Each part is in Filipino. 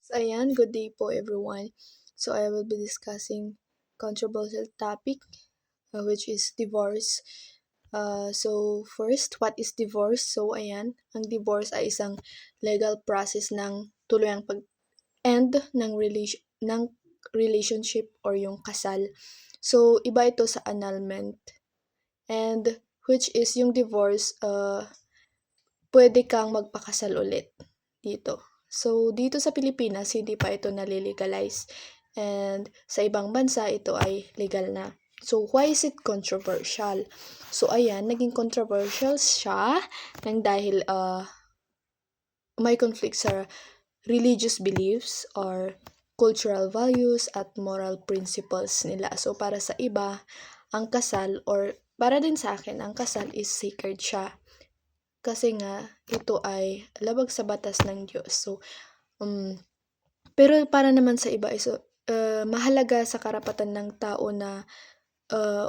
So, ayan, good day po everyone. So, I will be discussing controversial topic which is divorce. So, first, what is divorce? So, ayan, ang divorce ay isang legal process ng tuluyang pag-end ng relationship or yung kasal. So, iba ito sa annulment. And which is yung divorce, pwede kang magpakasal ulit dito. So, dito sa Pilipinas, hindi pa ito nalilegalize. And sa ibang bansa, ito ay legal na. So, why is it controversial? So, ayan, naging controversial siya nang dahil may conflict sa religious beliefs or cultural values at moral principles nila. So, para sa iba, ang kasal or para din sa akin, ang kasal is sacred siya. Kasi nga, ito ay labag sa batas ng Diyos. So, pero para naman sa iba is mahalaga sa karapatan ng tao na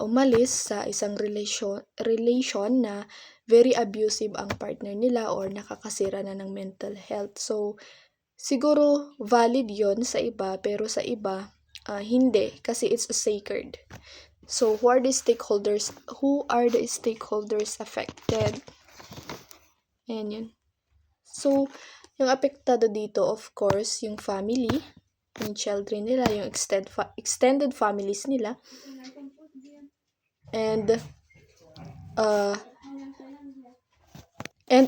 umalis sa isang relation na very abusive ang partner nila or nakakasira na ng mental health. So, siguro valid yon sa iba, pero sa iba, hindi. Kasi it's sacred. So, who are the stakeholders affected? Ayan yun. So, yung apektado dito, of course, yung family, yung children nila, yung extended families nila, and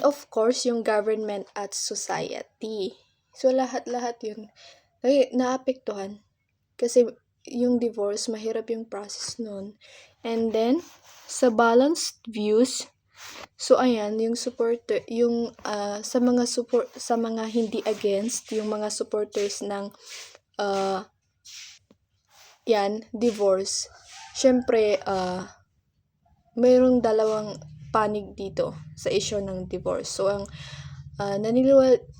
of course, yung government at society. So, lahat-lahat yun ay naapektuhan. Kasi yung divorce, mahirap yung process nun. And then, sa balanced views, so ayan, yung supporter, yung sa mga hindi against, yung mga supporters ng divorce. Syempre, mayroong dalawang panig dito sa issue ng divorce. So, ang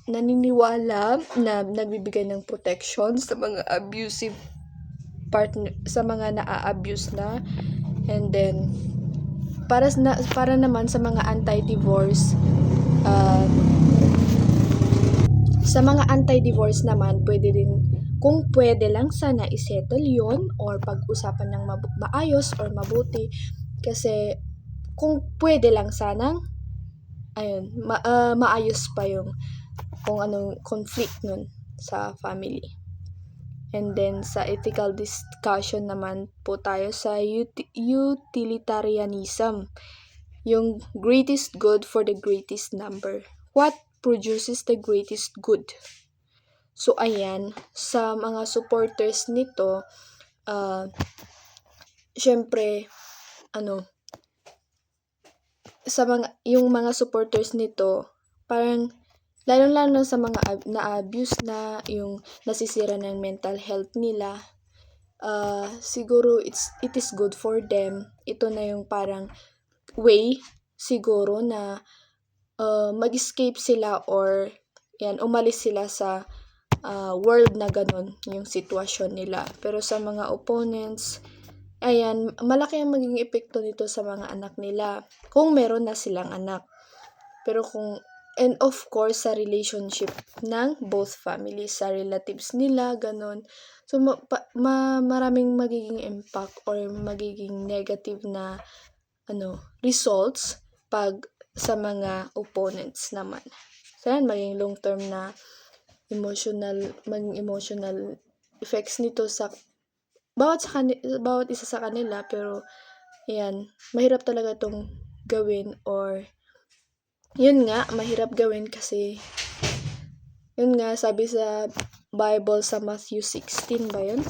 naniniwala na nagbibigay ng protection sa mga abusive partner, sa mga naa-abuse na, and then para naman sa mga anti-divorce naman, pwede din, kung pwede lang sana isettle yon or pag-usapan ng maayos or mabuti. Kasi kung pwede lang sanang maayos pa yung kung anong conflict nun sa family. And then sa ethical discussion naman po tayo sa utilitarianism, yung greatest good for the greatest number. What produces the greatest good? So, ayan, sa mga supporters nito, syempre, yung mga supporters nito, parang, lalong-lalo sa mga na-abuse na, yung nasisira ng mental health nila, siguro it is good for them. Ito na yung parang way, siguro, na mag-escape sila or umalis sila sa world na ganun, yung sitwasyon nila. Pero sa mga opponents, ayan, malaki ang magiging epekto nito sa mga anak nila kung meron na silang anak. Pero and of course, sa relationship ng both families, sa relatives nila, ganun. So, maraming magiging impact or magiging negative na results pag sa mga opponents naman. So, yan, maging long-term na emotional effects nito sa bawat isa sa kanila. Pero, yan, mahirap talaga itong gawin or yun nga, mahirap gawin kasi yun nga, sabi sa Bible sa Matthew 16 ba yun?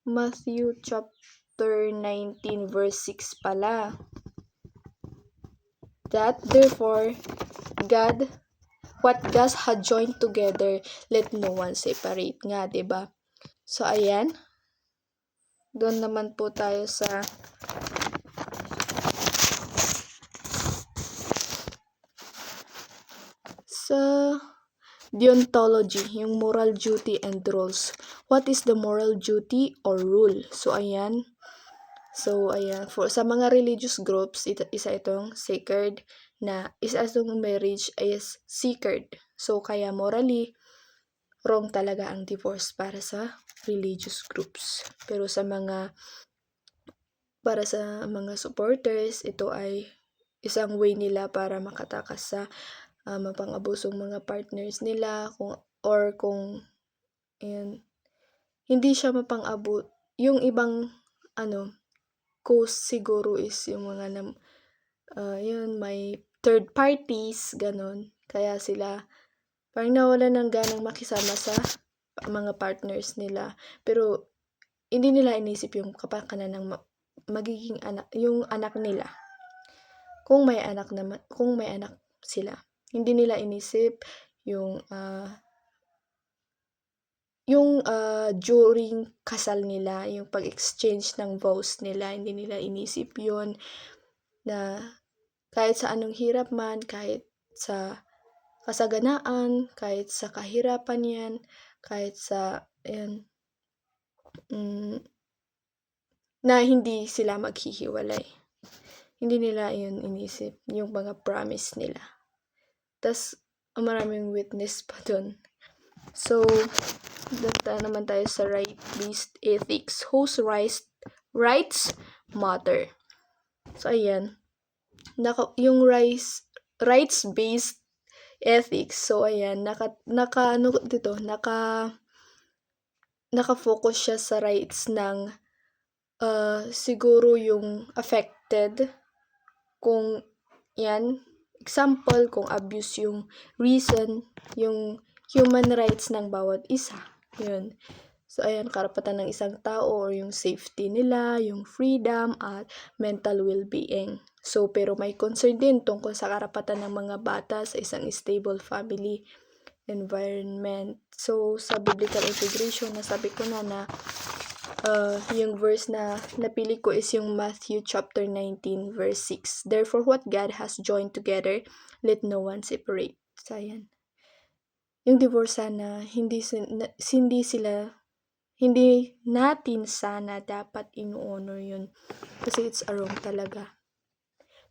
Matthew chapter 19 verse 6 pala. That therefore, what God had joined together, let no one separate nga, 'di ba? So, ayan. Doon naman po tayo sa deontology, yung moral duty and rules. What is the moral duty or rule? So, ayan. For sa mga religious groups, isa itong sacred na isa itong marriage is sacred. So, kaya morally, wrong talaga ang divorce para sa religious groups. Pero para sa mga supporters, ito ay isang way nila para makatakas sa mapang-abusong mga partners nila kung ayan, hindi siya mapang-abot. Yung ibang cause siguro is yung mga yun, may third parties, ganon. Kaya sila parang nawalan ng ganang makisama sa mga partners nila. Pero hindi nila inisip yung kapakanan ng magiging anak, yung anak nila. Kung may anak sila. Hindi nila inisip yung during kasal nila, yung pag-exchange ng vows nila, hindi nila inisip yun na kahit sa anong hirap man, kahit sa kasaganaan, kahit sa kahirapan yan, kahit sa na hindi sila maghihiwalay. Hindi nila yun inisip, yung mga promise nila. Tas maraming witness pa dun. So, data naman tayo sa right-based ethics. Whose rights matter? So, ayan. Yung rights-based ethics. So, ayan. Naka-focus siya sa rights ng siguro yung affected. Kung yan, example, kung abuse yung reason, yung human rights ng bawat isa. Yun. So, ayan, karapatan ng isang tao or yung safety nila, yung freedom at mental well-being. So, pero may concern din tungkol sa karapatan ng mga bata sa isang stable family environment. So, sa biblical integration, nasabi ko na yung verse na napili ko is yung Matthew chapter 19 verse 6. Therefore, what God has joined together, let no one separate. So, ayan. Yung divorce sana, hindi natin sana dapat ino-honor yun. Kasi it's wrong talaga.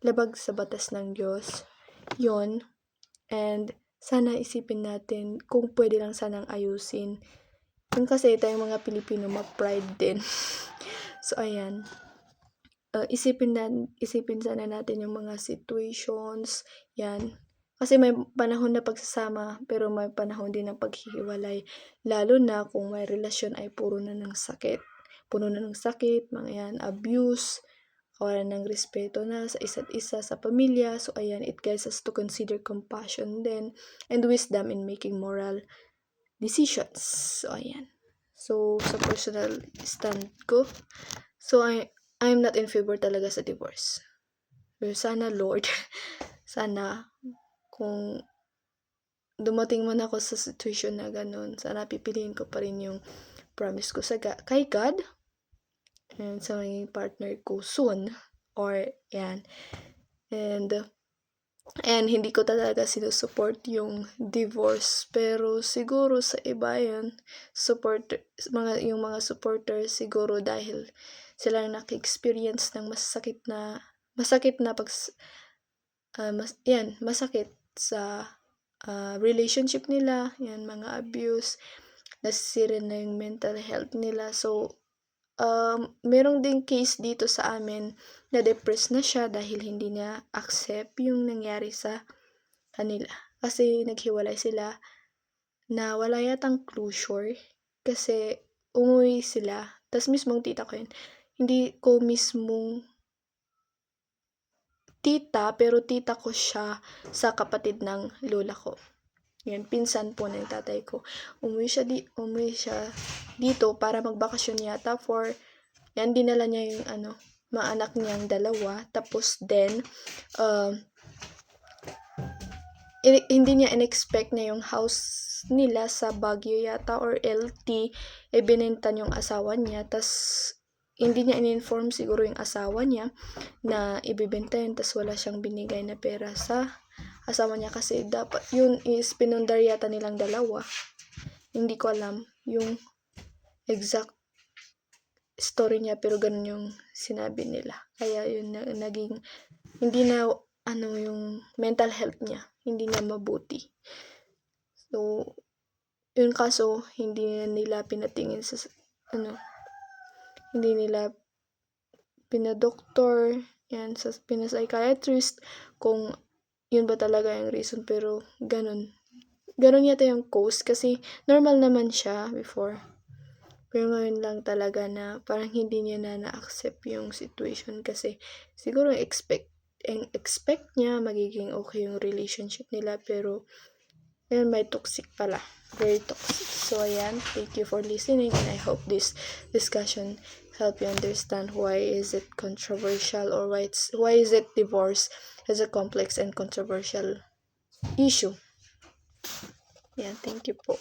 Labag sa batas ng Diyos. Yun. And sana isipin natin kung pwede lang sanang ayusin. Yun kasi tayong mga Pilipino, ma-pride din. So, ayan. Isipin sana natin yung mga situations. Yan. Kasi may panahon na pagsasama, pero may panahon din ng paghihiwalay. Lalo na kung may relasyon ay puro na ng sakit. Puno na ng sakit, mga yan, abuse, kawalan ng respeto na sa isa't isa, sa pamilya. So, ayan, it guides us to consider compassion then and wisdom in making moral decisions. So, ayan. So, sa personal stand ko, so, I'm not in favor talaga sa divorce. Pero sana, Lord, sana, kung dumating man ako sa situation na ganun, sana pipiliin ko pa rin yung promise ko kay God and sa mga partner ko soon. Or, yan. And hindi ko talaga sinusupport yung divorce. Pero siguro sa iba yun, yung mga supporters siguro dahil silang naki-experience ng masakit na masakit sa relationship nila, yan, mga abuse, nasisira na yung mental health nila. So, merong ding case dito sa amin na depressed na siya dahil hindi niya accept yung nangyari sa kanila. Kasi naghiwalay sila na wala yatang closure. Kasi umuwi sila. Tas mismong tita ko yun. Hindi ko mismong tita, pero tita ko siya sa kapatid ng lola ko. Yan, pinsan po ng tatay ko. Umuwi siya dito para magbakasyon yata yan, dinala niya yung mga anak niyang dalawa. Tapos then, hindi niya in-expect na yung house nila sa Baguio yata or LT, binenta yung asawa niya. Tas, hindi niya in-inform siguro yung asawa niya na ibibenta yun. Tas, wala siyang binigay na pera sa asawa niya kasi dapat yun is pinundar yata nilang dalawa. Hindi ko alam yung exact story niya, pero ganun yung sinabi nila. Kaya yun naging hindi na yung mental health niya hindi na mabuti. So, Yung kaso, hindi nila pinatingin sa, hindi nila pinadoktor, yan, sa pinapsychiatrist, kung yun ba talaga yung reason, pero ganun. Ganun yata yung cause, kasi normal naman siya before. Pero ngayon lang talaga na parang hindi niya na-accept yung situation, kasi siguro expect niya magiging okay yung relationship nila, pero ayun, may toxic pala. Very toxic. So, ayan. Thank you for listening, and I hope this discussion help you understand why is it controversial, or why is it divorce as a complex and controversial issue. Yeah, thank you po.